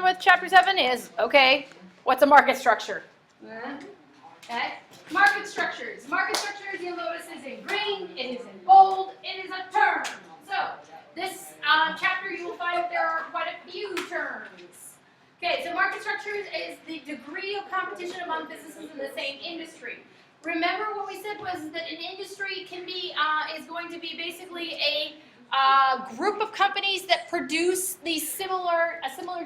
on with Chapter 7 is, okay, what's a market structure? Okay, market structures. Market structures, you'll notice, is in green, it is in bold, it is a term. So, this chapter you will find that there are quite a few terms. Okay, so market structures is the degree of competition among businesses in the same industry. Remember what we said was that an industry can be, is going to be basically a group of companies that produce a similar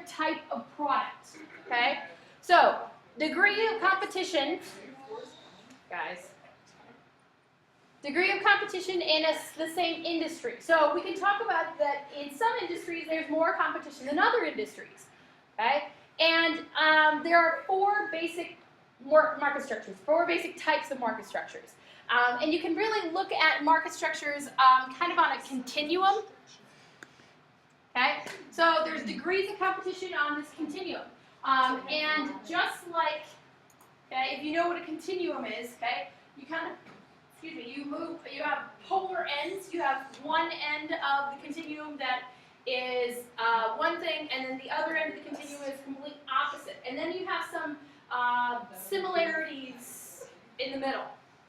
type of product, okay? So, degree of competition, guys, degree of competition in the same industry. So, we can talk about that in some industries there's more competition than other industries, okay? And there are four basic market structures, four basic types of market structures. And you can really look at market structures kind of on a continuum. Okay, so there's degrees of competition on this continuum. And just like, okay, if you know what a continuum is, okay, you kind of, you have polar ends. You have one end of the continuum that is one thing, and then the other end of the continuum is complete opposite. And then you have some similarities in the middle,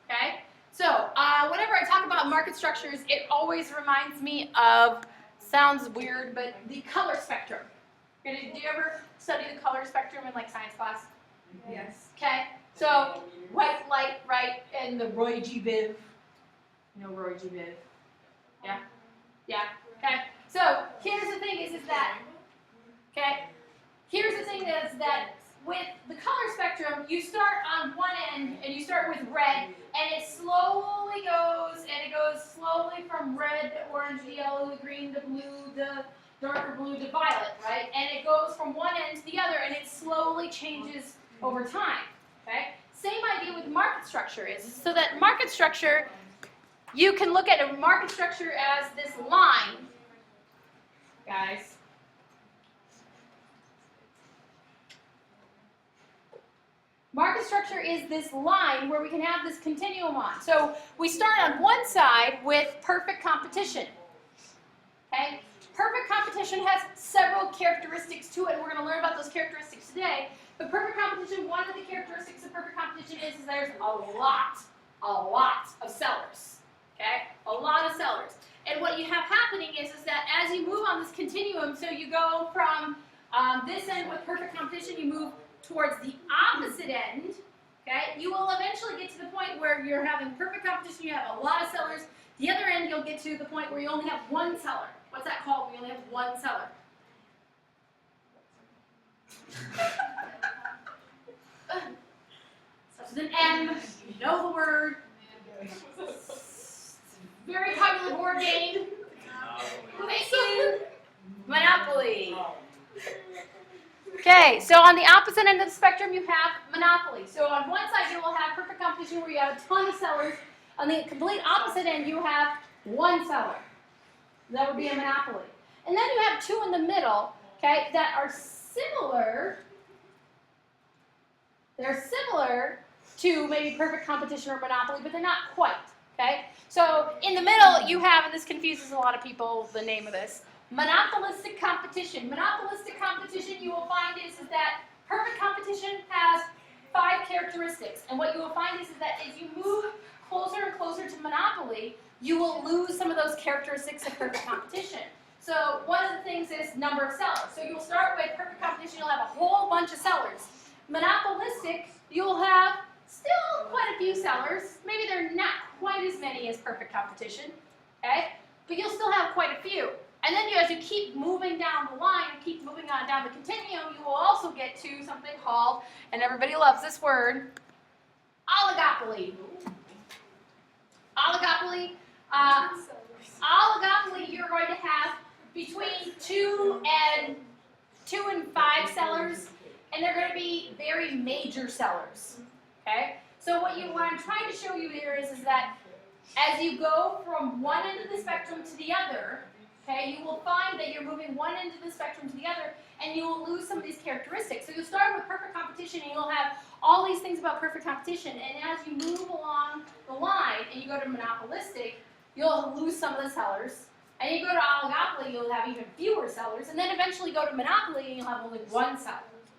okay? So, whenever I talk about market structures, it always reminds me of, sounds weird, but the color spectrum. Do you ever study the color spectrum in like science class? Yes. Okay, so white light, right, and the Roy G. Biv. You know Roy G. Biv? Yeah? Yeah, okay. So, here's the thing is that, okay, here's the thing is that with the color spectrum, you start on one end, and you start with red, and it slowly goes, and it goes slowly from red to orange to yellow to green to blue to darker blue to violet, right? And it goes from one end to the other, and it slowly changes over time, okay? Same idea with market structure is, so that market structure, you can look at a market structure as this line, guys. Market structure is this line where we can have this continuum on. So we start on one side with perfect competition. Okay? Perfect competition has several characteristics to it, and we're going to learn about those characteristics today. But perfect competition, one of the characteristics of perfect competition is there's a lot of sellers. Okay? A lot of sellers. And what you have happening is that as you move on this continuum, so you go from this end with perfect competition, you move towards the opposite end, okay, you will eventually get to the point where you're having perfect competition, you have a lot of sellers. The other end, you'll get to the point where you only have one seller. What's that called? We only have one seller. Such as an M, you know the word. Very popular board game. Thank you. Monopoly. Okay, so on the opposite end of the spectrum, you have monopoly. So on one side, you will have perfect competition where you have a ton of sellers. On the complete opposite end, you have one seller. That would be a monopoly. And then you have two in the middle, okay, that are similar. They're similar to maybe perfect competition or monopoly, but they're not quite, okay? So in the middle, you have, and this confuses a lot of people, the name of this, monopolistic competition. Monopolistic competition, you will find is that perfect competition has 5 characteristics. And what you will find is that as you move closer and closer to monopoly, you will lose some of those characteristics of perfect competition. So one of the things is number of sellers. So you'll start with perfect competition, you'll have a whole bunch of sellers. Monopolistic, you'll have still quite a few sellers. Maybe they're not quite as many as perfect competition, okay? But you'll still have quite a few. And then as you keep moving down the line, keep moving on down the continuum, you will also get to something called, and everybody loves this word, oligopoly. Oligopoly. Oligopoly, you're going to have between 2 and 5 sellers, and they're going to be very major sellers. Okay? So what I'm trying to show you here is that as you go from one end of the spectrum to the other, okay, you will find that you're moving one end of the spectrum to the other, and you will lose some of these characteristics. So you'll start with perfect competition, and you'll have all these things about perfect competition, and as you move along the line and you go to monopolistic, you'll lose some of the sellers, And you go to oligopoly, you'll have even fewer sellers, and then eventually go to monopoly, and you'll have only one seller,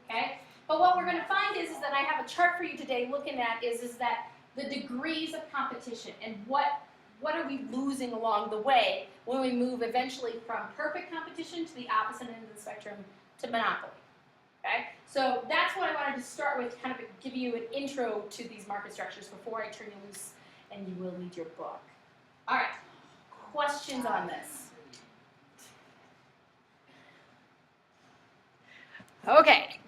okay? But what we're going to find is that I have a chart for you today looking at is that the degrees of competition and what are we losing along the way when we move eventually from perfect competition to the opposite end of the spectrum to monopoly, okay? So that's what I wanted to start with, kind of give you an intro to these market structures before I turn you loose and you will read your book. All right, questions on this? Okay.